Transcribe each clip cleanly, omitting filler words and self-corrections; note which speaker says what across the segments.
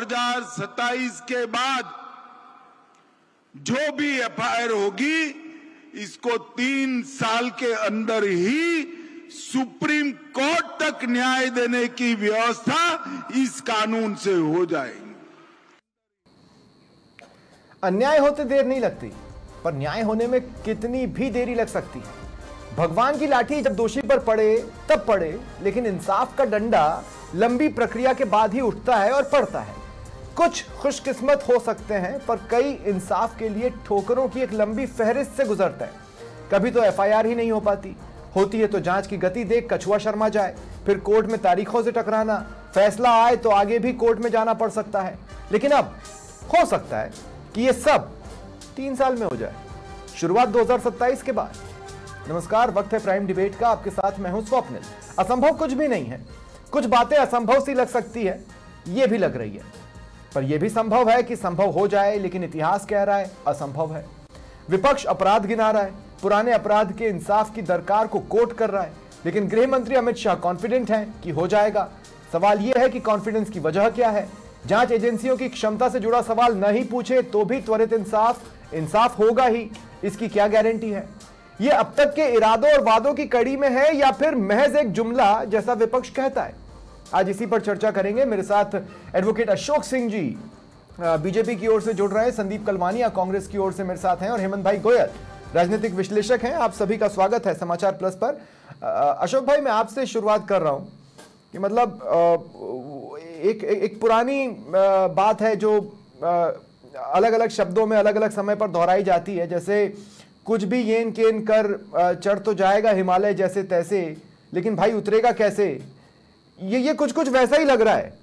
Speaker 1: 2027 के बाद जो भी एफआईआर होगी इसको 3 साल के अंदर ही सुप्रीम कोर्ट तक न्याय देने की व्यवस्था इस कानून से हो जाएगी।
Speaker 2: अन्याय होते देर नहीं लगती, पर न्याय होने में कितनी भी देरी लग सकती है। भगवान की लाठी जब दोषी पर पड़े तब पड़े, लेकिन इंसाफ का डंडा लंबी प्रक्रिया के बाद ही उठता है और पड़ता है। कुछ खुशकिस्मत हो सकते हैं, पर कई इंसाफ के लिए ठोकरों की एक लंबी फहरिस्त से गुजरता है। कभी तो एफआईआर ही नहीं हो पाती, होती है तो जांच की गति देख कछुआ शर्मा जाए, फिर कोर्ट में तारीखों से टकराना, फैसला आए तो आगे भी कोर्ट में जाना पड़ सकता है। लेकिन अब हो सकता है कि यह सब 3 साल में हो जाए, शुरुआत 2027 के बाद। नमस्कार, वक्त है प्राइम डिबेट का। आपके साथ मैं हूं स्वप्निल। असंभव कुछ भी नहीं है। कुछ बातें असंभव सी लग सकती है, यह भी लग रही है, पर यह भी संभव है कि संभव हो जाए, लेकिन इतिहास कह रहा है असंभव है। विपक्ष अपराध गिना रहा है, पुराने अपराध के इंसाफ की दरकार को कोट कर रहा है, लेकिन गृह मंत्री अमित शाह कॉन्फिडेंट हैं कि हो जाएगा। सवाल यह है कि कॉन्फिडेंस की वजह क्या है। जांच एजेंसियों की क्षमता से जुड़ा सवाल नहीं पूछे तो भी त्वरित इंसाफ होगा ही, इसकी क्या गारंटी है। यह अब तक के इरादों और वादों की कड़ी में है या फिर महज एक जुमला, जैसा विपक्ष कहता है। आज इसी पर चर्चा करेंगे। मेरे साथ एडवोकेट अशोक सिंह जी बीजेपी की ओर से जुड़ रहे हैं, संदीप कलवानिया कांग्रेस की ओर से मेरे साथ हैं, और हेमंत भाई गोयल राजनीतिक विश्लेषक हैं। आप सभी का स्वागत है समाचार प्लस पर। अशोक भाई, मैं आपसे शुरुआत कर रहा हूं कि मतलब एक पुरानी बात है जो अलग अलग शब्दों में अलग अलग समय पर दोहराई जाती है, जैसे कुछ भी येन केन कर चढ़ तो जाएगा हिमालय जैसे तैसे, लेकिन भाई उतरेगा कैसे। ये कुछ वैसा ही लग रहा है।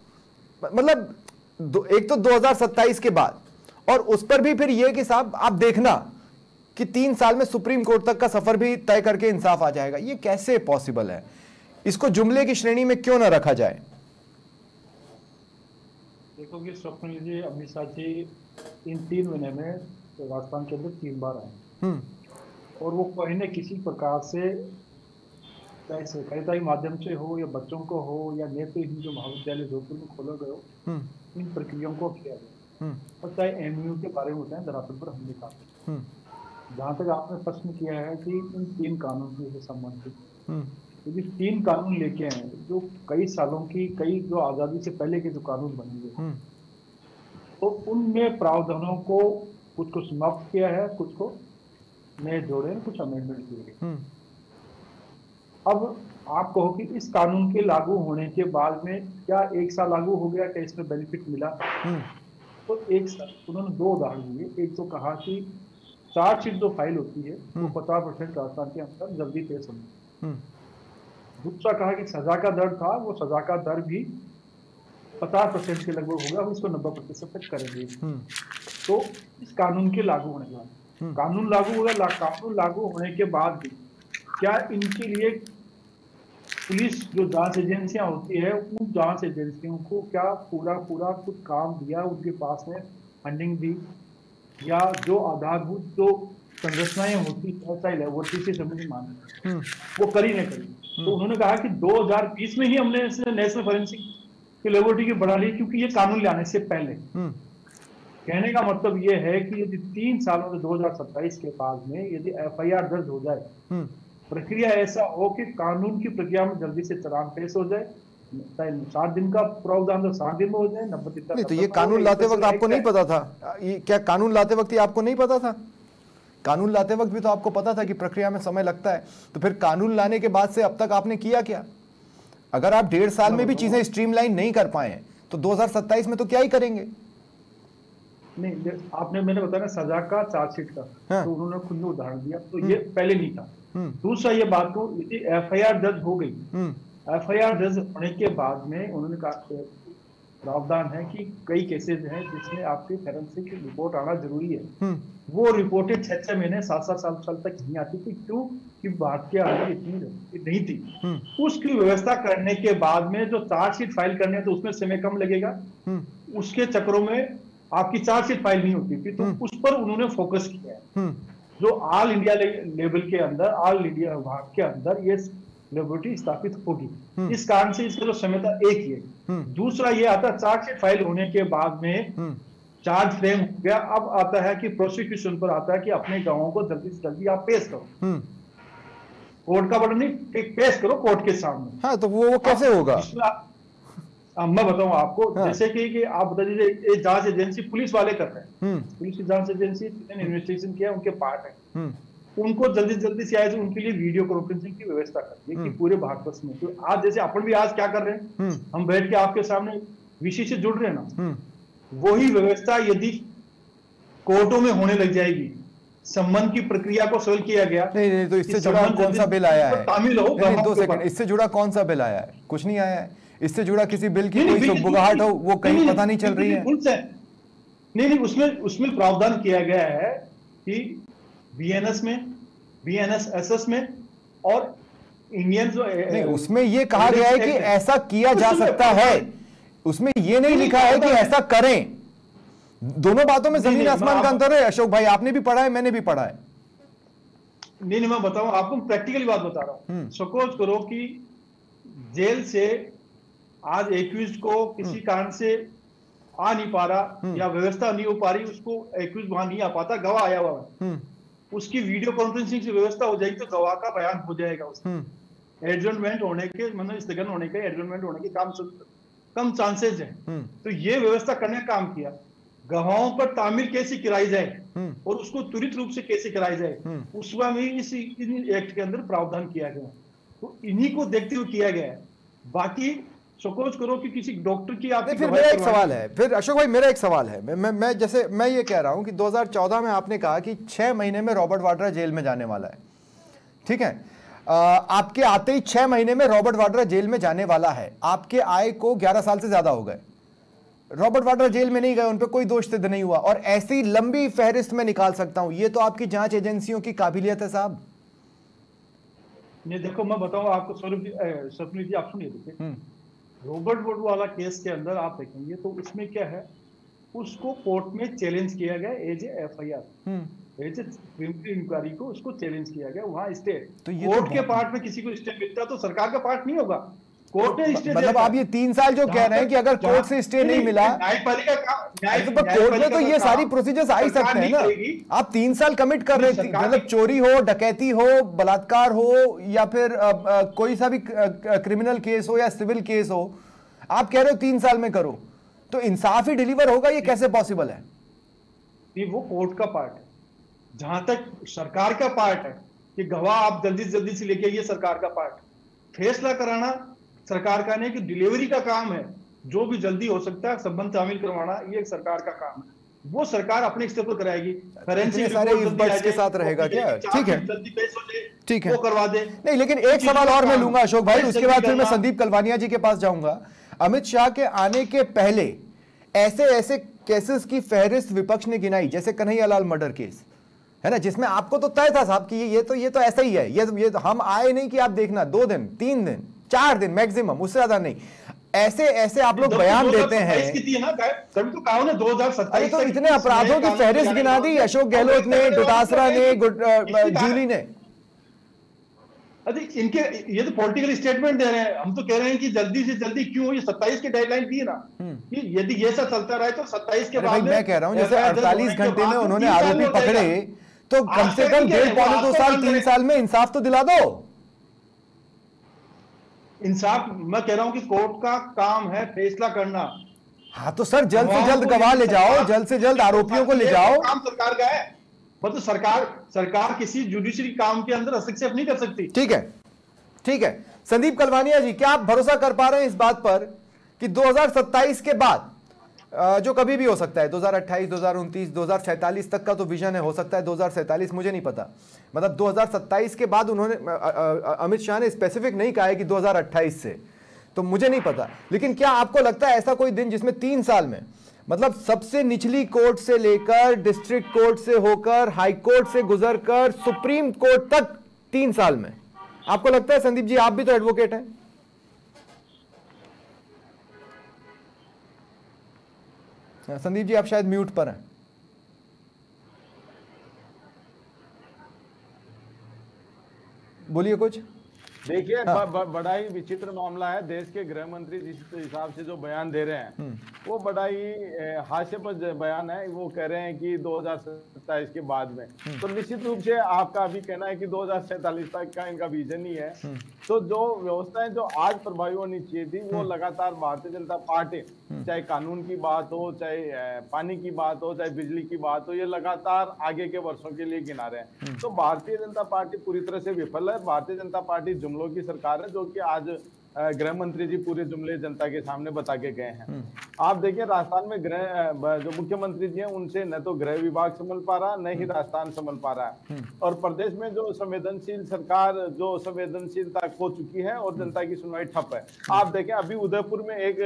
Speaker 2: मतलब एक तो 2027 के बाद, और उस पर भी फिर ये कि साहब आप देखना कि 3 साल में सुप्रीम कोर्ट तक का सफर भी तय करके इंसाफ आ जाएगा। ये कैसे पॉसिबल है? इसको जुमले की श्रेणी में क्यों ना रखा जाए?
Speaker 3: देखो कि स्वप्निल जी, अमित शाह जी इन 3 महीने में राजस्थान के अंदर 3 बार आए, और वो कहीं न किसी प्रकार से चाहे सहकारिता के माध्यम से हो या बच्चों को हो या नेत्र जो महाविद्यालय जोधपुर में खोला गया हो, इन प्रक्रियाओं को किया गया। और चाहे एमयू के बारे में होता है, धरातल पर हमने कहा। जहाँ तक आपने प्रश्न किया है कि इन 3 कानून से संबंधित, यदि 3 कानून लेके आए जो कई सालों की, कई जो आजादी से पहले के जो कानून बने हुए, तो उनमें प्रावधानों को कुछ को समाप्त किया है, कुछ को नए जोड़े, कुछ अमेंडमेंट किए गए। अब आप कहो कि इस कानून के लागू होने के बाद में क्या 1 साल लागू हो गया, क्या इसमें बेनिफिट मिला? तो 1 साल उन्होंने 2 उदाहरण दिए। एक तो कहा कि चार्जशीट जो फाइल होती है वो 50% राजस्थान के अंदर जल्दी पेश होगी। दूसरा कहा कि सजा का दर था, वो सजा का दर भी 50% के लगभग होगा, उसको 90% तक करेंगे। तो इस कानून के लागू होने के बाद कानून लागू होगा। कानून लागू होने के बाद भी क्या इनके लिए पुलिस जो जांच एजेंसियां होती है, उन जांच एजेंसियों को क्या पूरा कुछ काम दिया, उनके पास में फंडिंग दी, या जो आधारभूत जो संरचनाएं होती है, चाहे लेबोरेटरी से संबंधित मामले, वो करी न करी। तो उन्होंने कहा कि 2020 में ही हमने नेशनल फॉरेंसिक की लेबोरेटरी की बढ़ा ली, क्योंकि ये कानून लाने से पहले। कहने का मतलब ये है कि यदि 3 सालों में 2027 के बाद में यदि एफआईआर दर्ज हो जाए, प्रक्रिया ऐसा हो कि कानून की प्रक्रिया में जल्दी से चालान पेश हो जाए, 7 दिन का प्रावधान तो 7 दिन में हो जाए, 90 दिन
Speaker 2: नहीं, तो ये कानून लाते वक्त आपको नहीं पता था? ये क्या कानून लाते वक्त ये आपको नहीं पता था? कानून लाते वक्त भी तो आपको पता था कि प्रक्रिया में समय लगता है। तो फिर कानून लाने के बाद से अब तक आपने किया क्या? अगर आप 1.5 साल में भी चीजें स्ट्रीमलाइन नहीं कर पाए तो 2027 में तो क्या ही करेंगे?
Speaker 3: नहीं, आपने मैंने बताया ना सजा का चार्जशीट का, तो उन्होंने खुद ने उदाहरण दिया, तो ये पहले नहीं था। दूसरा ये बात को, यदि एफआईआर दर्ज हो गई, एफआईआर दर्ज होने के बाद में उन्होंने कहा प्रावधान है कि कई केसेस हैं जिसमें आपकी फोरेंसिक रिपोर्ट आना जरूरी है। वो रिपोर्टें 6 महीने 7 साल तक नहीं आती थी। क्यों? कि बात के आगे इतनी नहीं थी। उसकी व्यवस्था करने के बाद में जो चार्जशीट फाइल करने है तो उसमें समय कम लगेगा, उसके चक्रों में आपकी चार्जशीट फाइल नहीं होती थी, तो उस पर उन्होंने फोकस किया है। जो ऑल इंडिया लेवल के अंदर, ऑल इंडिया विभाग के अंदर ये लेबोरेटरी स्थापित होगी। इस कारण से इसका जो समय था एक ही है। दूसरा ये आता है चार्जशीट फाइल होने के बाद में चार्ज फ्रेम हो गया, अब आता है कि प्रोसिक्यूशन पर आता है कि अपने गवाहों को जल्दी से जल्दी आप पेश करो, कोर्ट का बड़ा नहीं, पेश करो कोर्ट के सामने।
Speaker 2: हाँ, तो वो कैसे होगा?
Speaker 3: मैं बताऊं आपको, हाँ। जैसे कि आप बता दीजिए, जांच एजेंसी पुलिस वाले कर रहे हैं, पुलिस की जांच एजेंसी इन्वेस्टिगेशन किया, उनके पार्ट है, उनको जल्दी जल्दी से आए, उनके लिए वीडियो कॉन्फ्रेंसिंग की व्यवस्था करती है कि पूरे भारतवर्ष में। तो आज जैसे अपन भी आज क्या कर रहे हैं, हम बैठ के आपके सामने विषय से जुड़ रहे हैं ना, वही व्यवस्था यदि कोर्टों में होने लग जाएगी, संबंध की प्रक्रिया को सरल किया गया।
Speaker 2: नहीं, तो इससे जुड़ा कौन सा बिल आया है?
Speaker 3: शामिल हो,
Speaker 2: 2 सेकंड, इससे जुड़ा कौन सा बिल आया है? कुछ नहीं आया है। इससे जुड़ा किसी बिल की कोई सुगबुगाहट हो, वो कहीं पता नहीं चल रही है।
Speaker 3: नहीं, उसमें प्रावधान किया गया है कि बीएनएस में, बीएनएसएसएस में और इंडियन जो
Speaker 2: नहीं, उसमें ये कहा गया है कि ऐसा किया जा सकता है, उसमें ये नहीं लिखा है कि ऐसा करें। दोनों बातों में जमीन आसमान का अंतर है अशोक भाई, आपने भी पढ़ा है, मैंने भी पढ़ा है।
Speaker 3: नहीं, मैं बताऊं आपको, प्रैक्टिकली बात बता रहा हूं। सपोज करो कि जेल से आज एक्यूज को किसी कारण से आ नहीं पा रहा या व्यवस्था नहीं हो पा रही, उसको एक्यूज वहां नहीं आ पाता, गवाह आया हुआ है, उसकी वीडियो कॉन्फ्रेंसिंग की व्यवस्था हो जाएगी तो गवाह का बयान हो जाएगा। उसका एडजमेंट होने के, मतलब स्थगन होने के, एडजमेंट होने के कम चांसेस है। तो ये व्यवस्था करने का काम किया। गवाहों पर तामील कैसे कराई जाए और उसको त्वरित रूप से कैसे कराई जाए, उसमें भी इस एक्ट के अंदर प्रावधान किया गया। तो इन्हीं को देखते हुए किया गया है। बाकी सपोज करो कि किसी डॉक्टर की आपकी,
Speaker 2: फिर मेरा एक सवाल है, फिर अशोक भाई मेरा एक सवाल है, मैं ये कह रहा हूं कि 2014 में आपने कहा कि 6 महीने में रॉबर्ट वाड्रा जेल में जाने वाला है, ठीक है? आपके आते ही 6 महीने में रॉबर्ट वाड्रा जेल में जाने वाला है। आपके आय को 11 साल से ज्यादा हो गए, रॉबर्ट वाड्रा जेल में नहीं गए, उन पर कोई दोष सिद्ध नहीं हुआ, और ऐसी लंबी फहरिस्त में निकाल सकता हूं। ये तो आपकी जांच एजेंसियों की काबिलियत है साहब।
Speaker 3: नहीं, देखो मैं बताऊं आपको, स्वप्निल जी आप सुनिए, देखिए रॉबर्ट वाड्रा वाला केस के अंदर आप देखेंगे तो उसमें क्या है, उसको कोर्ट में चैलेंज किया गया as a FIR, as a preliminary inquiry को उसको चैलेंज किया गया, वहां स्टे। तो कोर्ट के पार्ट में किसी को स्टे मिलता तो सरकार का पार्ट नहीं होगा, कोर्ट ने स्टे।
Speaker 2: मतलब आप ये 3 साल जो कह रहे हैं कि अगर कोर्ट से स्टे नहीं मिला,
Speaker 3: न्यायपालिका
Speaker 2: कोर्ट में तो ये सारी प्रोसीजर्स आ ही सकते हैं ना। आप 3 साल कमिट कर रहे थे, मतलब चोरी हो, डकैती हो, बलात्कार हो, या फिर कोई सा भी क्रिमिनल केस हो या सिविल केस हो, आप कह रहे हो 3 साल में करो, तो इंसाफ ही डिलीवर होगा? ये कैसे पॉसिबल है?
Speaker 3: ये वो कोर्ट का पार्ट है। जहां तक सरकार का पार्ट है कि गवाह आप जल्दी से जल्दी से लेके आइए, सरकार का पार्ट फैसला कराना सरकार का नहीं, कि डिलीवरी का काम है, जो भी जल्दी हो सकता है संबंध शामिल करवाना, ये सरकार का काम है, वो सरकार अपने स्तर पर कराएगी।
Speaker 2: फोरेंसिक सारे इस के साथ रहेगा क्या? ठीक है,
Speaker 3: जल्दी पेश हो जाए,
Speaker 2: ठीक है,
Speaker 3: वो करवा दे।
Speaker 2: नहीं, लेकिन एक सवाल और मैं लूंगा अशोक भाई, उसके बाद फिर मैं संदीप कलवानिया जी के पास जाऊंगा। अमित शाह के आने के पहले ऐसे ऐसे केसेस की फहरिस्त विपक्ष ने गिनाई, जैसे कन्हैयालाल मर्डर केस है ना, जिसमें आपको तो तय था साहब कि ये तो ऐसा ही है, ये तो हम आए नहीं कि आप देखना 2 दिन 3 दिन 4 दिन मैक्सिमम, उससे ज्यादा नहीं। ऐसे ऐसे आप लोग बयान देते हैं। अरे तो इतने अपराधों की फहरिस्त गिना दी अशोक गहलोत ने, डोटासरा ने, जूली ने।
Speaker 3: अरे इनके ये तो पॉलिटिकल स्टेटमेंट दे रहे हैं। हम तो कह रहे हैं कि जल्दी से जल्दी क्यों, ये 27 की डेडलाइन दी है ना, कि यदि ये सब चलता रहा तो 27 के बाद
Speaker 2: मैं कह रहा हूं जैसे 48 घंटे में उन्होंने आरोपी पकड़े, तो कम से कम 1.5 पौने 2 साल 3 साल में इंसाफ तो दिला दो।
Speaker 3: इंसाफ, मैं कह रहा हूं कि कोर्ट का काम है फैसला करना।
Speaker 2: हाँ तो सर जल्द से जल्द गवाह ले जाओ, जल्द से जल्द आरोपियों को ले जाओ।
Speaker 3: काम सरकार का है, मतलब सरकार किसी जुडिशरी काम के अंदर हस्तक्षेप नहीं कर सकती।
Speaker 2: ठीक है, ठीक है। संदीप कलवानिया जी, क्या आप भरोसा कर पा रहे हैं इस बात पर कि 2027 के बाद, जो कभी भी हो सकता है, 2028, 2029, 2047 तक का तो विजन है, हो सकता है 2047, मुझे नहीं पता, मतलब 2027 के बाद उन्होंने, अमित शाह ने स्पेसिफिक नहीं कहा है कि 2028 से, तो मुझे नहीं पता, लेकिन क्या आपको लगता है ऐसा कोई दिन जिसमें 3 साल में, मतलब सबसे निचली कोर्ट से लेकर डिस्ट्रिक्ट कोर्ट से होकर हाई कोर्ट से गुजरकर सुप्रीम कोर्ट तक 3 साल में, आपको लगता है? संदीप जी, आप भी तो एडवोकेट हैं। संदीप जी आप शायद म्यूट पर हैं। बोलिए कुछ।
Speaker 4: देखिए बड़ा ही विचित्र मामला है। देश के गृह मंत्री जिस हिसाब से जो बयान दे रहे हैं वो बड़ा ही हास्यास्पद बयान है। वो कह रहे हैं कि 2027 के बाद में, तो निश्चित रूप से आपका अभी कहना है कि 2047 तक का इनका विजन ही है। तो जो व्यवस्थाएं जो आज प्रभावी होनी चाहिए थी वो लगातार भारतीय जनता पार्टी, चाहे कानून की बात हो, चाहे पानी की बात हो, चाहे बिजली की बात हो, ये लगातार आगे के वर्षों के लिए गिना रहे हैं। तो भारतीय जनता पार्टी पूरी तरह से विफल है। भारतीय जनता पार्टी जुमलों की सरकार है, जो कि आज गृह मंत्री जी पूरे जुमले जनता के सामने बता के गए हैं। आप देखिए राजस्थान में जो मुख्यमंत्री जी हैं उनसे न तो गृह विभाग संभल पा रहा, न ही राजस्थान संभल पा रहा है। और प्रदेश में जो संवेदनशील सरकार जो संवेदनशीलता खो चुकी है और जनता की सुनवाई ठप है। आप देखें अभी उदयपुर में एक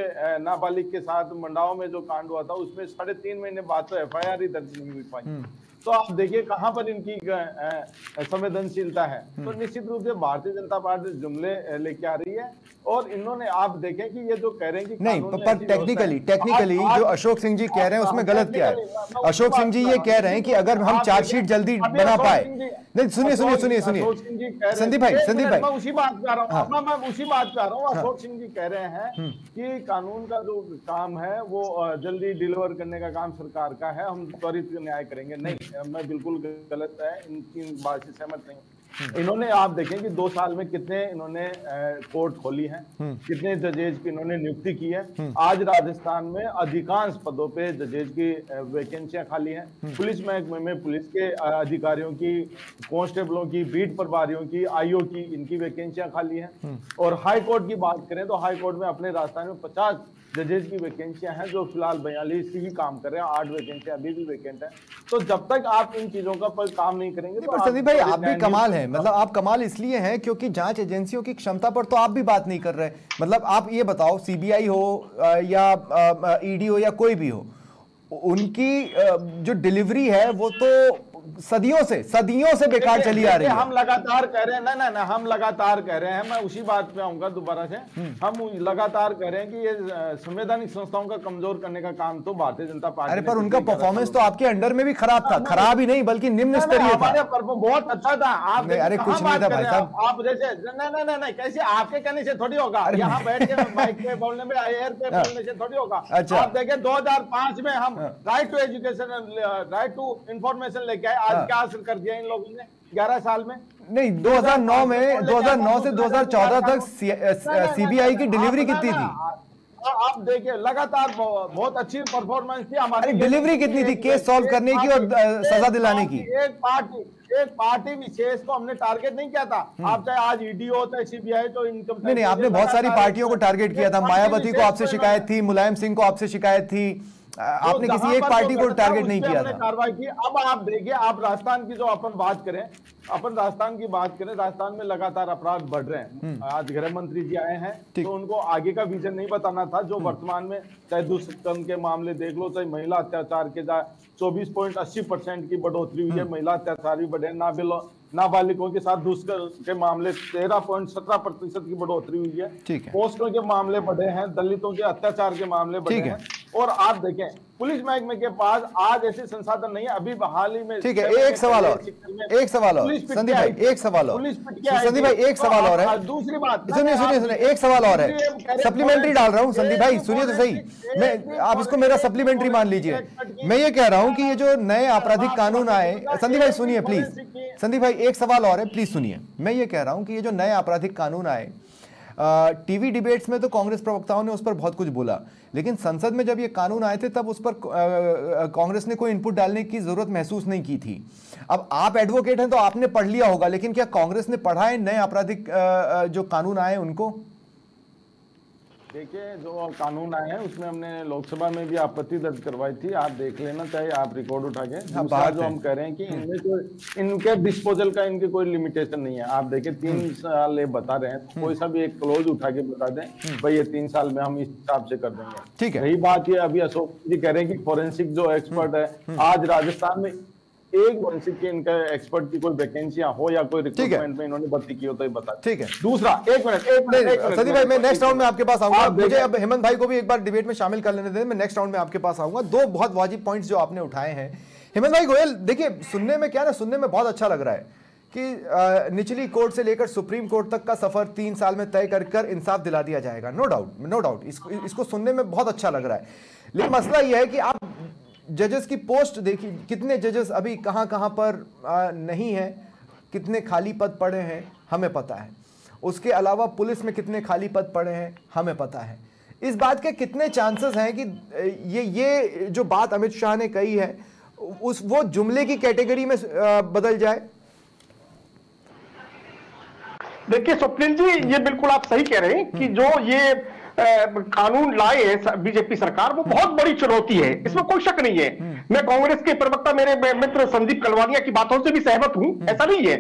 Speaker 4: नाबालिग के साथ मंडाओं में जो कांड हुआ था उसमें 3.5 महीने बाद तो FIR ही दर्ज नहीं हुई पाई। तो आप देखिए कहां पर इनकी संवेदनशीलता है। तो निश्चित रूप से भारतीय जनता पार्टी जुमले लेके आ रही है। और इन्होंने आप देखें कि ये जो कह रहे हैं कि
Speaker 2: नहीं, पर टेक्निकली जो अशोक सिंह जी कह रहे हैं उसमें गलत क्या है? अशोक सिंह जी ये कह रहे हैं कि अगर हम चार्जशीट जल्दी बना पाए, नहीं सुनिए संदीप भाई
Speaker 4: मैं उसी बात पे आ रहा हूँ। अशोक सिंह जी कह रहे हैं कि कानून का जो काम है वो जल्दी डिलीवर करने का काम सरकार का है, हम त्वरित न्याय करेंगे। नहीं, मैं बिल्कुल गलत है, इनकी बात से सहमत नहीं। इन्होंने आप देखें कि 2 साल में कितने इन्होंने कोर्ट खोली है, कितने जजेज की इन्होंने नियुक्ति की है। आज राजस्थान में अधिकांश पदों पे जजेज की वैकेंसियां खाली हैं। पुलिस महकमे में पुलिस के अधिकारियों की, कांस्टेबलों की, बीट प्रभारियों की, IO की, इनकी वैकेंसियां खाली हैं। और हाई कोर्ट की बात करें तो हाई कोर्ट में अपने राजस्थान में 50 जजेज की वैकेंसियां हैं, जो फिलहाल 42 ही काम कर रहे हैं। 8 वैकेंसियां अभी भी वैकेंट है। तो जब तक आप इन चीजों का पर काम नहीं करेंगे तो
Speaker 2: संदीप भाई आप भी कमाल है। मतलब आप कमाल इसलिए हैं क्योंकि जांच एजेंसियों की क्षमता पर तो आप भी बात नहीं कर रहे। मतलब आप ये बताओ, CBI हो या ED हो या कोई भी हो, उनकी जो डिलीवरी है वो तो सदियों से बेकार चली आ रही है।
Speaker 4: हम लगातार कह रहे हैं ना हम लगातार कह रहे हैं, मैं उसी बात पे आऊंगा दोबारा से। हम लगातार कह रहे हैं कि ये संवैधानिक संस्थाओं का कमजोर करने का काम तो भारतीय जनता पार्टी।
Speaker 2: अरे पर उनका परफॉर्मेंस तो आपके अंडर में भी खराब था। खराब ही नहीं बल्कि निम्न स्तरीय था।
Speaker 4: बहुत अच्छा था। आप
Speaker 2: अरे कुछ नहीं था भाई साहब।
Speaker 4: आप जैसे नहीं कैसे आपके कहने से थोड़ी होगा, यहाँ बैठ के माइक पे बोलने में, एयर पे बोलने से थोड़ी होगा।
Speaker 2: अच्छा
Speaker 4: आप देखें 2005 में हम right to education, right to information लेके आए। आज क्या हासिल कर दिया इन लोगों ने 11 साल में?
Speaker 2: नहीं, 2009 से 2014 तक CBI की डिलीवरी कितनी थी?
Speaker 4: आप देखिए लगातार बहुत अच्छी परफॉर्मेंस थी हमारी।
Speaker 2: डिलीवरी कितनी थी केस सॉल्व करने की और सजा दिलाने की?
Speaker 4: एक पार्टी विशेष को हमने टारगेट नहीं किया था। आप चाहे आज ED हो चाहे CBI तो इनकम
Speaker 2: नहीं, आपने बहुत सारी पार्टियों को टारगेट किया था। मायावती को आपसे शिकायत थी, मुलायम सिंह को आपसे शिकायत थी, आपने किसी एक पार्टी को टारगेट नहीं किया था।
Speaker 4: कार्रवाई की। अब आप देखिए, आप राजस्थान की जो अपन बात करें, राजस्थान में लगातार अपराध बढ़ रहे हैं। आज गृह मंत्री जी आए हैं तो उनको आगे का विजन नहीं बताना था। जो वर्तमान में चाहे दुष्कर्म के मामले देख लो, चाहे महिला अत्याचार के 24.80% की बढ़ोतरी हुई है। महिला अत्याचार भी बढ़े, नाबालिगों के साथ दुष्कर्म के मामले 13.17% की बढ़ोतरी हुई है। पोस्टों के मामले बढ़े हैं, दलितों के अत्याचार के मामले बढ़े हैं। और आप देखें पुलिस महकमे के पास आज ऐसे संसाधन नहीं है। अभी हाल ही में
Speaker 2: ठीक है, एक सवाल और संदीप भाई, एक सवाल और संदीप भाई, एक सवाल और है।
Speaker 4: दूसरी बात
Speaker 2: सुनिए, एक सवाल और है, सप्लीमेंट्री डाल रहा हूं। संदीप भाई सुनिए तो सही, मैं आप इसको मेरा सप्लीमेंट्री मान लीजिए। मैं ये कह रहा हूं कि ये जो नए आपराधिक कानून आए, संदीप भाई सुनिए प्लीज, संदीप भाई एक सवाल और है, प्लीज सुनिए। मैं ये कह रहा हूं कि ये जो नए आपराधिक कानून आए, टीवी डिबेट्स में तो कांग्रेस प्रवक्ताओं ने उस पर बहुत कुछ बोला, लेकिन संसद में जब ये कानून आए थे तब उस पर कांग्रेस ने कोई इनपुट डालने की जरूरत महसूस नहीं की थी। अब आप एडवोकेट हैं तो आपने पढ़ लिया होगा, लेकिन क्या कांग्रेस ने पढ़ा है नए आपराधिक जो कानून आए उनको?
Speaker 4: देखिए, जो कानून आए हैं उसमें हमने लोकसभा में भी आपत्ति दर्ज करवाई थी। आप देख लेना, चाहे आप रिकॉर्ड उठा के। दूसरा जो हम कह रहे हैं कि इनमें कोई इनके डिस्पोजल का इनके कोई लिमिटेशन नहीं है। आप देखिए 3 साल ये बता रहे हैं, कोई सा भी एक क्लोज उठा के बता दें भाई ये 3 साल में हम इस हिसाब से कर देंगे।
Speaker 2: ठीक है,
Speaker 4: यही बात ये अभी अशोक जी कह रहे हैं कि फोरेंसिक जो एक्सपर्ट है, आज राजस्थान में एक फोरेंसिक के इनका एक्सपर्ट की कोई वैकेंसियां हो या कोई रिक्रूटमेंट में इन्होंने भर्ती की हो तो ये बता।
Speaker 2: ठीक है,
Speaker 4: दूसरा एक मिनट
Speaker 2: संदीप भाई, मैं नेक्स्ट राउंड में आपके पास आऊंगा। मुझे अब हेमंत भाई को भी एक बार डिबेट में शामिल कर लेने दें, मैं नेक्स्ट राउंड में आपके पास आऊंगा। 2 बहुत वाजिब पॉइंट्स जो आपने उठाए हैं हेमंत भाई गोयल। देखिए, सुनने में क्या ना, सुनने में बहुत अच्छा लग रहा है कि निचली कोर्ट से लेकर सुप्रीम कोर्ट तक का सफर 3 साल में तय कर इंसाफ दिला दिया जाएगा। नो डाउट, नो डाउट, इसको सुनने में बहुत अच्छा लग रहा है। लेकिन मसला यह है कि आप जजेस की पोस्ट देखिए, कितने जजेस अभी कहां कहां पर नहीं है, कितने खाली पद पड़े हैं हमें पता है। उसके अलावा पुलिस में कितने खाली पद पड़े हैं हमें पता है। इस बात के कितने चांसेस हैं कि ये जो बात अमित शाह ने कही है वो जुमले की कैटेगरी में बदल जाए?
Speaker 5: देखिए स्वप्निल जी, ये बिल्कुल आप सही कह रहे हैं कि जो ये कानून लाए है बीजेपी सरकार, वो बहुत बड़ी चुनौती है, इसमें कोई शक नहीं है। मैं कांग्रेस के प्रवक्ता मेरे मित्र संदीप कलवानिया की बातों से भी सहमत हूं, ऐसा नहीं है।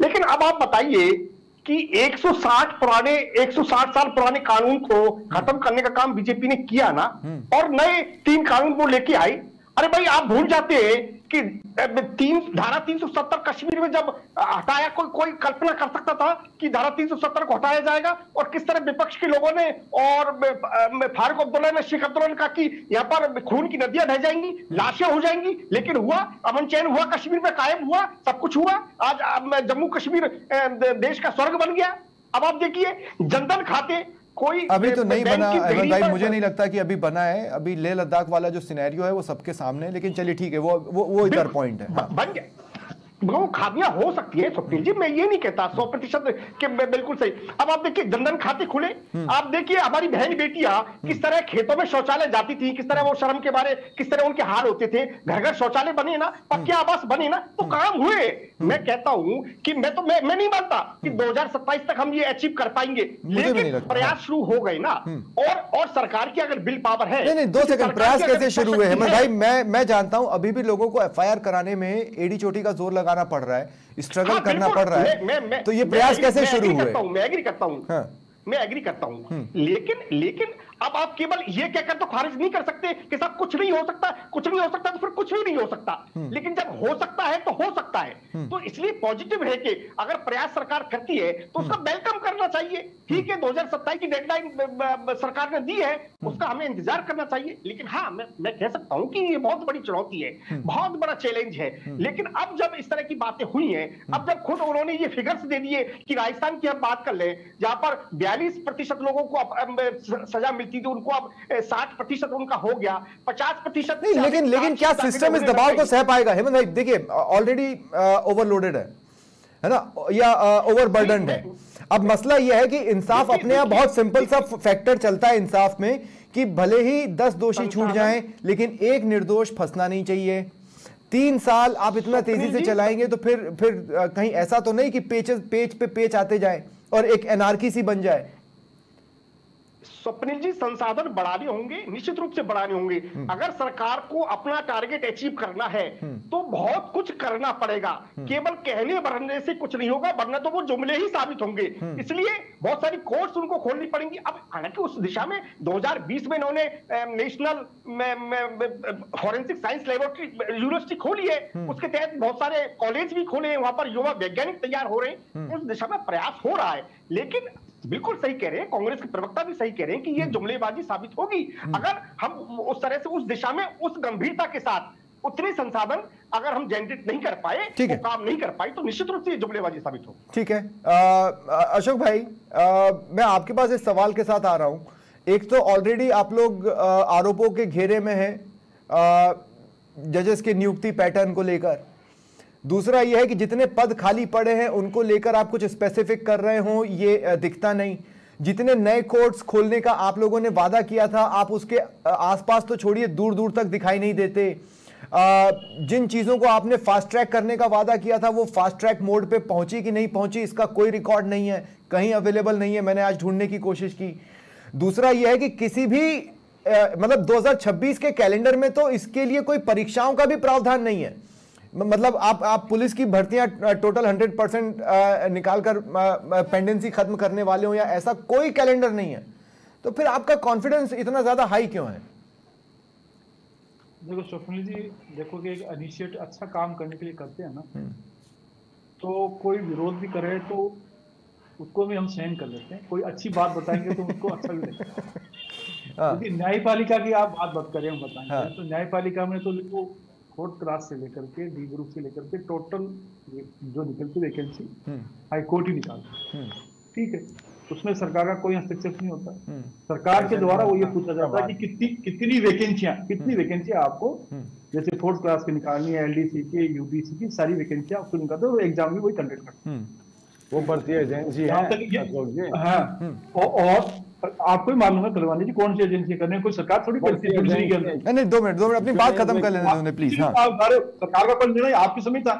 Speaker 5: लेकिन अब आप बताइए कि 160 साल पुराने कानून को खत्म करने का काम बीजेपी ने किया ना, और नए 3 कानून वो लेके आई। अरे भाई, आप भूल जाते हैं कि धारा 370 कश्मीर में जब हटाया, कोई कल्पना कर सकता था कि धारा 370 को हटाया जाएगा? और किस तरह विपक्ष के लोगों ने और फारूक अब्दुल्ला ने, शेख अब्दुल्ला ने कहा कि यहाँ पर खून की नदियां बह जाएंगी, लाशें हो जाएंगी। लेकिन हुआ, अमन चैन हुआ, कश्मीर में कायम हुआ, सब कुछ हुआ। आज जम्मू कश्मीर देश का स्वर्ग बन गया। अब आप देखिए, जनधन खाते कोई
Speaker 2: अभी तो नहीं बना अहमद भाई, मुझे नहीं लगता कि अभी बना है। अभी लेह लद्दाख वाला जो सिनेरियो है वो सबके सामने है, लेकिन चलिए ठीक है, वो इधर पॉइंट है। हाँ।
Speaker 5: बन गया, वो खामियां हो सकती है स्वप्निल जी, मैं ये नहीं कहता 100% कि बिल्कुल सही। अब आप देखिए, जनधन खाते खुले, आप देखिए हमारी बहन बेटियां किस तरह खेतों में शौचालय जाती थी, किस तरह वो शर्म के बारे किस तरह उनके हाल होते थे। घर घर शौचालय बने ना, पक्के आवास बने ना, तो काम हुए। मैं कहता हूं कि मैं नहीं मानता कि 2027 तक हम ये अचीव कर पाएंगे, लेकिन प्रयास शुरू हो गए ना। और सरकार की अगर बिल पावर है।
Speaker 2: नहीं 2 सेकंड, प्रयास कैसे शुरू हुए हेमंत भाई? मैं जानता हूं अभी भी लोगों को FIR कराने में एडी चोटी का जोर लगाना पड़ रहा है, स्ट्रगल करना पड़ रहा है। तो ये प्रयास कैसे शुरू हुए?
Speaker 5: मैं एग्री करता हूं, लेकिन अब आप केवल ये कहकर तो खारिज नहीं कर सकते कि सब कुछ नहीं हो सकता, कुछ नहीं हो सकता तो फिर कुछ भी नहीं हो सकता। लेकिन जब हो सकता है तो हो सकता है। तो इसलिए पॉजिटिव है कि अगर प्रयास सरकार करती है तो उसका वेलकम करना चाहिए। ठीक है, 2027 की डेडलाइन सरकार ने दी है, उसका हमें इंतजार करना चाहिए। लेकिन हाँ, मैं कह सकता हूं कि ये बहुत बड़ी चुनौती है, बहुत बड़ा चैलेंज है। लेकिन अब जब इस तरह की बातें हुई हैं, अब जब खुद उन्होंने ये फिगर्स दे दिए कि राजस्थान की हम बात कर ले, जहां पर 42% लोगों को सजा मिलती थी, उनको अब 60% उनका हो गया, 50%
Speaker 2: नहीं। लेकिन क्या सिस्टम इस दबाव को सह पाएगा हेमंत भाई? देखिए ऑलरेडी ओवरलोडेड है ना, या ओवरबर्डन्ड है। अब मसला यह है कि इंसाफ अपने आप बहुत सिंपल सा फैक्टर चलता है इंसाफ में कि भले ही 10 दोषी छूट जाएं, लेकिन एक निर्दोष फंसना नहीं चाहिए। 3 साल आप इतना तेजी से चलाएंगे तो फिर कहीं ऐसा तो नहीं कि पेच पे पेच आते जाए और एक एनार्की सी बन जाए।
Speaker 5: स्वप्निल जी, संसाधन बढ़ाने होंगे, निश्चित रूप से बढ़ाने होंगे। अगर सरकार को अपना टारगेट अचीव करना है तो बहुत कुछ करना पड़ेगा। केवल कहने भरने से कुछ नहीं होगा, वरना तो वो जुमले ही साबित होंगे। इसलिए बहुत सारी कोर्ट्स उनको खोलनी पड़ेंगी। अब हालांकि उस दिशा में 2020 में इन्होंने national forensic science laboratory university खोली है, उसके तहत बहुत सारे कॉलेज भी खोले हैं, वहां पर युवा वैज्ञानिक तैयार हो रहे हैं। उस दिशा में प्रयास हो रहा है। लेकिन बिल्कुल सही कह रहे हैं, कांग्रेस के प्रवक्ता भी सही कह रहे हैं कि ये जुमलेबाजी साबित होगी अगर हम उस तरह से उस दिशा में उस गंभीरता के साथ उतने संसाधन अगर हम जनरेट नहीं कर पाए, वो काम नहीं कर पाए, तो निश्चित रूप से ये जुमलेबाजी साबित होगी।
Speaker 2: ठीक है अशोक भाई, मैं आपके पास इस सवाल के साथ आ रहा हूं। एक तो ऑलरेडी आप लोग आरोपों के घेरे में हैं जजेस के नियुक्ति पैटर्न को लेकर। दूसरा यह है कि जितने पद खाली पड़े हैं उनको लेकर आप कुछ स्पेसिफिक कर रहे हो, ये दिखता नहीं। जितने नए कोर्ट्स खोलने का आप लोगों ने वादा किया था, आप उसके आसपास तो छोड़िए, दूर दूर तक दिखाई नहीं देते। जिन चीजों को आपने फास्ट ट्रैक करने का वादा किया था, वो फास्ट ट्रैक मोड पे पहुंची कि नहीं पहुंची, इसका कोई रिकॉर्ड नहीं है, कहीं अवेलेबल नहीं है। मैंने आज ढूंढने की कोशिश की। दूसरा यह है कि किसी भी मतलब 2026 के कैलेंडर में तो इसके लिए कोई परीक्षाओं का भी प्रावधान नहीं है। मतलब आप पुलिस की भर्तियां टोटल 100% निकालकर पेंडेंसी खत्म करने वाले हो, या ऐसा कोई कैलेंडर नहीं है। तो फिर आपका कॉन्फिडेंस इतना ज्यादा हाई क्यों है?
Speaker 3: देखो स्वप्निल जी, देखो कि एक इनिशिएट अच्छा काम करने के लिए करते हैं ना, तो कोई विरोध भी करे तो उसको भी हम सहन कर लेते हैं। कोई अच्छी बात बताएंगे तो उसको अच्छा भी लगता है। क्योंकि न्यायपालिका की आप बात करें, हम बताएंगे तो न्यायपालिका में तो देखो 4th क्लास से लेकर के डी ग्रुप से लेकर के टोटल जो निकलती वैकेंसी हाई कोर्ट ही निकालती, ठीक है, उसमें सरकार का कोई हस्तक्षेप नहीं होता। सरकार के द्वारा वो ये पूछा जाता है कि कितनी वैकेंसियां आपको, जैसे 4th क्लास की निकालनी है, एलडीसी की, यूडीसी की, सारी वैकेंसियां आपको निकालते हैं, एग्जाम भी वही कंडक्ट करते हैं।
Speaker 4: वो भर्ती एजेंसी है।
Speaker 3: हाँ, और आपको ही मालूम है कलवानी जी कौन सी एजेंसी कर रहे हैं, कोई सरकार थोड़ी करती है।
Speaker 2: नहीं, 2 मिनट अपनी बात खत्म कर लेने दो प्लीज। हाँ,
Speaker 3: सरकार का कोई निर्णय आपके समय था,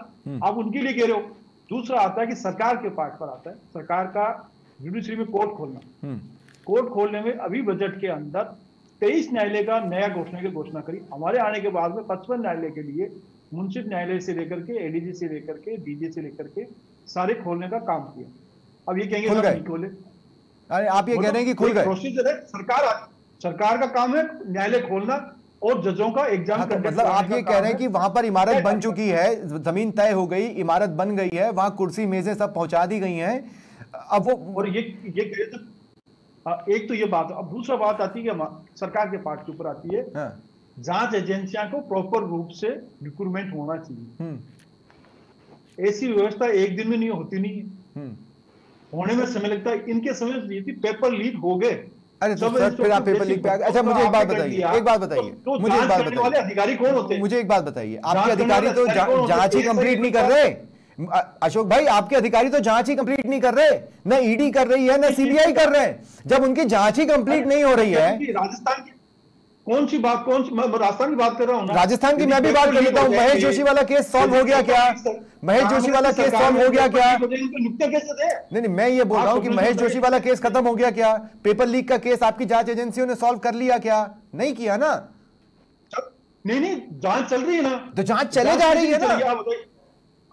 Speaker 3: आप उनके लिए कह रहे हो। दूसरा आता है कि सरकार के पार्ट पर आता है, सरकार का जुडिशरी में कोर्ट खोलना। कोर्ट खोलने में अभी बजट के अंदर 23 न्यायालय का नया घोषणा करी। हमारे आने के बाद में 55 न्यायालय के लिए मुंसिफ न्यायालय से लेकर के एडीजी से लेकर के डीजे से लेकर के सारे खोलने का काम किया। अब ये कहेंगे नहीं खोले,
Speaker 2: अरे आप ये कह रहे हैं कि खुल गए।
Speaker 3: प्रोसीजर है, सरकार का काम है न्यायालय खोलना और जजों का एग्जाम।
Speaker 2: हाँ, तो मतलब आप ये कह रहे हैं कि वहां पर इमारत बन चुकी है, जमीन तय हो गई, इमारत बन गई है, वहां कुर्सी मेजें सब पहुंचा दी गई हैं, अब वो
Speaker 3: और ये कहे तो एक तो ये बात। अब दूसरा बात आती है कि सरकार के पार्ट के ऊपर आती है। हाँ। जांच एजेंसियां को प्रॉपर रूप से रिक्रूटमेंट होना चाहिए। ऐसी व्यवस्था एक दिन में नहीं होती, नहीं होने में समय लगता है। इनके समय पेपर लीक हो गए।
Speaker 2: अरे तो सर फिर आप पेपर लीक पे अच्छा मुझे एक बात बताइए, मुझे एक बात बताइए,
Speaker 3: अधिकारी कौन होते हैं?
Speaker 2: मुझे एक बात बताइए, आपके अधिकारी तो जांच ही कंप्लीट नहीं कर रहे। अशोक भाई, आपके अधिकारी तो जांच ही कंप्लीट नहीं कर रहे, न ईडी कर रही है, न सीबीआई कर रहे हैं। जब उनकी जांच ही कंप्लीट नहीं हो रही है,
Speaker 3: राजस्थान की कौन सी बात, मैं राजस्थान की बात कर रहा हूँ ना।
Speaker 2: राजस्थान की मैं भी बात कर लेता हूँ। महेश जोशी वाला केस सॉल्व हो गया क्या? महेश जोशी वाला केस सॉल्व हो गया क्या? नहीं, मैं ये बोल रहा हूँ कि महेश जोशी वाला केस खत्म हो गया क्या? पेपर लीक का केस आपकी जांच एजेंसियों ने सॉल्व कर लिया क्या? नहीं किया ना।
Speaker 3: नहीं, जांच चल रही है ना।
Speaker 2: तो जांच चले जा रही है ना।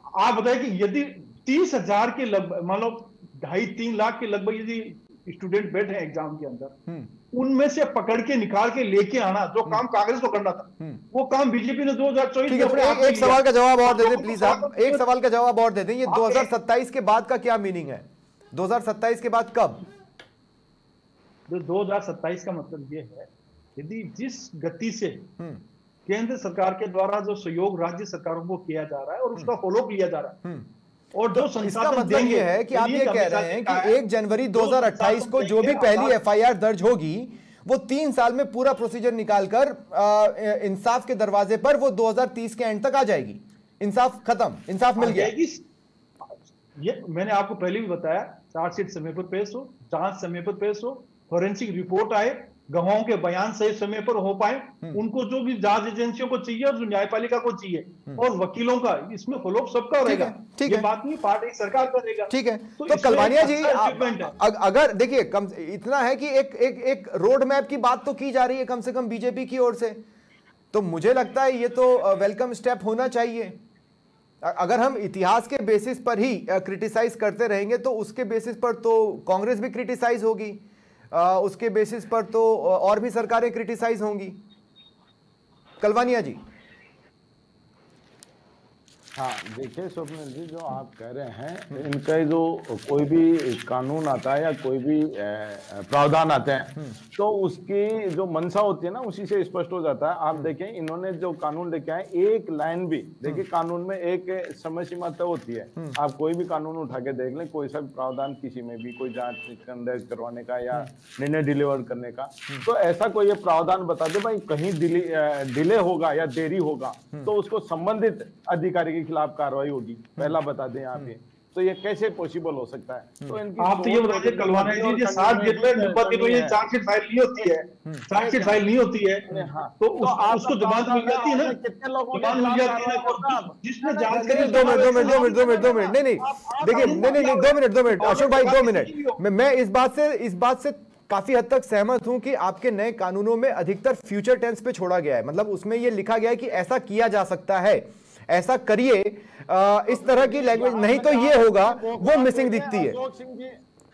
Speaker 3: आप बताइए कि यदि 30,000 के लगभग, मान लो 2.5-3 लाख के लगभग यदि स्टूडेंट बैठे हैं एग्जाम के अंदर, उनमें से पकड़ के निकाल के लेके आना, जो काम कांग्रेस को करना था, वो काम बीजेपी ने 2024 में।
Speaker 2: एक सवाल का जवाब और दे दें प्लीज आप, एक सवाल का जवाब और दे दें। ये 2027 के बाद का क्या मीनिंग है? 2027 के बाद कब?
Speaker 3: 2027 का मतलब ये है, यदि जिस गति से केंद्र सरकार के द्वारा जो सहयोग राज्य सरकारों को किया जा रहा है और उसका फॉलो लिया जा रहा है, और जो
Speaker 2: इसका मतलब ये है कि आप ये कह रहे हैं कि 1 जनवरी 2028 को जो भी पहली एफआईआर दर्ज होगी वो 3 साल में पूरा प्रोसीजर निकालकर इंसाफ के दरवाजे पर वो 2030 के एंड तक आ जाएगी। इंसाफ खत्म, इंसाफ मिल गया।
Speaker 3: ये मैंने आपको पहले भी बताया, चार्जशीट समय पर पेश हो, जांच समय पर पेश हो, फोरेंसिक रिपोर्ट आए, गवाहों के बयान सही समय पर हो पाए, उनको जो भी जांच एजेंसियों को चाहिए और जो न्यायपालिका को चाहिए, और वकीलों का इसमें फॉलो ये बात नहीं पार्टी सरकार करेगा।
Speaker 2: ठीक है, तो कलवानिया जी अगर देखिए कम इतना है कि एक रोड मैप की बात तो की जा रही है कम से कम बीजेपी की ओर से, तो मुझे लगता है ये तो वेलकम स्टेप होना चाहिए। अगर हम इतिहास के बेसिस पर ही क्रिटिसाइज करते रहेंगे तो उसके बेसिस पर तो कांग्रेस भी क्रिटिसाइज होगी, उसके बेसिस पर तो और भी सरकारें क्रिटिसाइज होंगी। कलवानिया जी।
Speaker 4: हाँ देखिए स्वप्निल जी, जो आप कह रहे हैं, इनका जो कोई भी कानून आता है या कोई भी प्रावधान आते हैं तो उसकी जो मंशा होती है ना उसी से स्पष्ट हो जाता है। आप देखें इन्होंने जो कानून लेके आए, एक लाइन भी देखिए कानून में एक समय सीमा तय होती है। आप कोई भी कानून उठा के देख लें, कोई सा प्रावधान किसी में भी, कोई जांच दर्ज करवाने का या निर्णय डिलीवर करने का, तो ऐसा कोई प्रावधान बता दे भाई कहीं डिले होगा या देरी होगा तो उसको संबंधित अधिकारी के खिलाफ कार्रवाई होगी, पहला बता दें यहाँ पे। तो ये कैसे पॉसिबल हो सकता है? तो इनकी
Speaker 3: आप तो ये बताइए कलवाना जी, ये 7 दिन में ये चार्जशीट फाइल नहीं होती है, चार्जशीट फाइल नहीं होती है, तो उसको जमानत मिल जाती है ना,
Speaker 4: कितने लोगों
Speaker 3: जमानत मिल जाती है जिसने जांच करी।
Speaker 2: 2 मिनट नहीं देखिए, नहीं 2 मिनट अशोक भाई, 2 मिनट। मैं इस बात से काफी हद तक सहमत हूं कि आपके नए कानूनों में अधिकतर फ्यूचर टेंस पे छोड़ा गया है, मतलब उसमें यह लिखा गया है कि ऐसा किया जा सकता है, ऐसा करिए, इस तरह की लैंग्वेज, नहीं तो ये होगा वो मिसिंग दिखती है।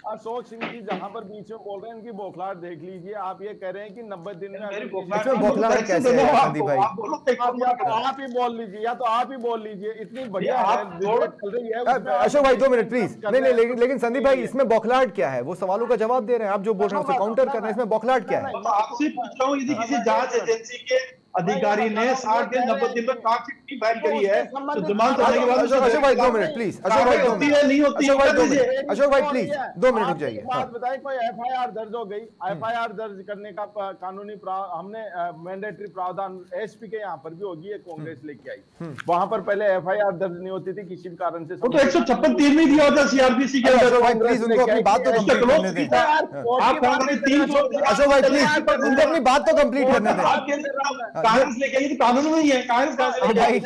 Speaker 4: अशोक सिंह जी जहां पर बीच में बोल रहे हैं, इनकी बौखलाहट देख लीजिए। आप ये कह रहे हैं कि 90 दिन में
Speaker 2: बौखलाहट कैसे है संदीप भाई?
Speaker 4: आप ही बोल लीजिए, या तो आप ही बोल लीजिए, इतनी बढ़िया चल रही है।
Speaker 2: अशोक भाई 2 मिनट प्लीज। नहीं लेकिन संदीप भाई इसमें बौखलाहट क्या है? वो सवालों का जवाब दे रहे हैं, आप जो बोल रहे हैं उसे काउंटर कर रहे हैं, इसमें बौखलाहट क्या है?
Speaker 3: आपसे पूछ रहा हूँ, यदि किसी जांच एजेंसी के
Speaker 6: अधिकारी ने 60 दिन 90 दिन में कागज चिट्ठी फाइल करी है, तो जमानत होने के बाद
Speaker 2: अशोक भाई 2 मिनट प्लीज, अशोक भाई 2 मिनट,
Speaker 6: नहीं होती,
Speaker 2: अशोक भाई 2 मिनट, अशोक भाई प्लीज 2 मिनट रुक जाइए।
Speaker 4: बात बताइए, कोई एफआईआर दर्ज हो गई, एफआईआर दर्ज करने का कानूनी हमने मैंडेटरी प्रावधान एसपी के यहाँ पर भी होगी, ये कांग्रेस लेके आई, वहां पर पहले एफआईआर दर्ज नहीं होती थी किसी भी कारण से।
Speaker 6: वो तो 156 नहीं दिया होता सीआरपीसी के अंदर।
Speaker 2: अशोक भाई प्लीज उनको अपनी बात तो कंप्लीट करने दें। अशोक भाई प्लीज उनको अपनी बात तो कंप्लीट करने दें।
Speaker 6: कांग्रेस लेके आई तो कानून में ही है, कांग्रेस
Speaker 4: एक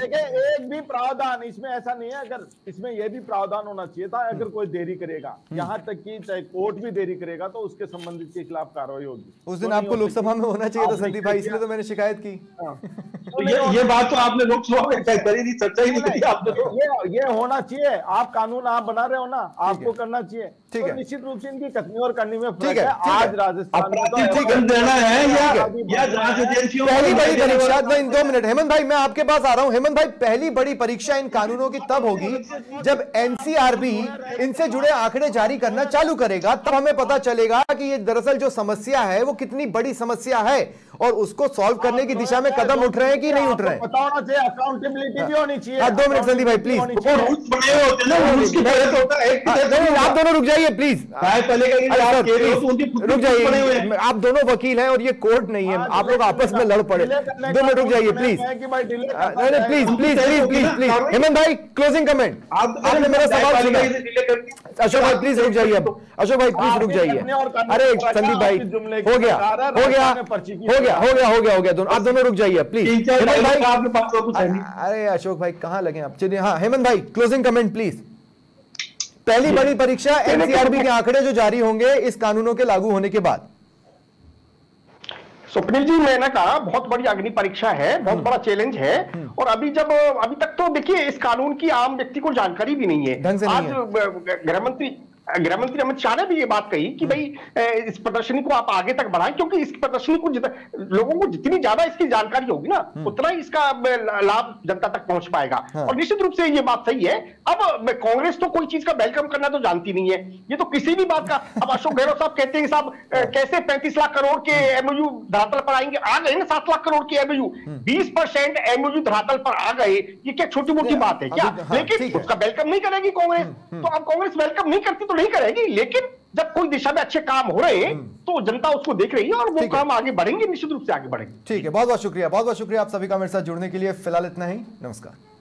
Speaker 4: भी प्रावधान इसमें ऐसा नहीं है, अगर इसमें यह भी प्रावधान होना चाहिए था, अगर कोई देरी करेगा, यहाँ तक कि चाहे कोर्ट भी देरी करेगा तो उसके संबंधित के खिलाफ कार्रवाई होगी।
Speaker 2: उस दिन आपको लोकसभा में होना चाहिए था संदीप भाई, इसलिए तो मैंने शिकायत की।
Speaker 6: तो ये बात तो आपने लोकसभा में करी नहीं, चर्चा ही नहीं करी आपने। तो
Speaker 4: ये होना चाहिए, आप कानून आप बना रहे हो ना, आपको करना चाहिए।
Speaker 2: ठीक है,
Speaker 4: निश्चित रूप से इनकी कथनी और करनी में
Speaker 2: ठीक है।
Speaker 4: आज राजस्थान
Speaker 6: में देना है या जांच एजेंसियों
Speaker 2: पहली बड़ी परीक्षा इन 2 मिनट। हेमंत भाई मैं आपके पास आ रहा हूं। हेमंत भाई पहली बड़ी परीक्षा इन कानूनों की तब होगी जब एनसीआरबी इनसे जुड़े आंकड़े जारी करना चालू करेगा, तब हमें पता चलेगा कि ये दरअसल जो समस्या है वो कितनी बड़ी समस्या है और उसको सॉल्व करने की दिशा में कदम उठ रहे हैं कि नहीं उठ रहे हैं।
Speaker 4: बताना चाहिए, अकाउंटेबिलिटी भी होनी चाहिए।
Speaker 2: 2 मिनट संदीप भाई प्लीज, आप दोनों रुक जाइए प्लीज, रुक जाइए। आप दोनों वकील हैं और ये कोर्ट नहीं है, आप लोग आपस में लड़ पड़े। 2 मिनट रुक जाइए please, please please please please please. Hemant भाई क्लोजिंग कमेंट, आपने मेरा सवाल सुना। अशोक भाई प्लीज रुक जाइए, अब अशोक भाई प्लीज रुक जाइए। अरे संदीप भाई हो गया हो गया हो गया हो गया हो गया हो गया, दोनों आप दोनों रुक जाइए प्लीज। हेमंत भाई, अरे अशोक भाई कहाँ लगे आप, चलिए। हाँ हेमंत भाई क्लोजिंग कमेंट प्लीज। पहली बड़ी परीक्षा एनसीआरबी के आंकड़े जो जारी होंगे इस कानूनों के लागू होने के बाद।
Speaker 5: स्वप्निल जी, मैंने कहा बहुत बड़ी अग्नि परीक्षा है, बहुत बड़ा चैलेंज है। और अभी तक तो देखिए इस कानून की आम व्यक्ति को जानकारी भी नहीं है। आज गृहमंत्री अमित शाह ने भी ये बात कही कि भाई इस प्रदर्शनी को आप आगे तक बढ़ाएं, क्योंकि इस प्रदर्शनी को लोगों को जितनी ज्यादा इसकी जानकारी होगी ना, उतना ही इसका लाभ जनता तक पहुंच पाएगा। और निश्चित रूप से ये बात सही है। अब कांग्रेस तो कोई चीज का वेलकम करना तो जानती नहीं है, ये तो किसी भी बात का। अब अशोक गहलोत साहब कहते हैं साहब कैसे 35 लाख करोड़ के एमओयू धरातल पर आएंगे, आ गए ना 7 लाख करोड़ के एमओयू, 20% एमओयू धरातल पर आ गए, ये क्या छोटी मोटी बात है क्या? लेकिन उसका वेलकम नहीं करेगी कांग्रेस। तो अब कांग्रेस वेलकम नहीं करती तो नहीं करेगी, लेकिन जब कोई दिशा में अच्छे काम हो रहे हैं तो जनता उसको देख रही है और वो काम आगे बढ़ेंगे, निश्चित रूप से आगे बढ़ेंगे।
Speaker 2: ठीक है, बहुत बहुत शुक्रिया, बहुत बहुत शुक्रिया आप सभी का मेरे साथ जुड़ने के लिए। फिलहाल इतना ही, नमस्कार।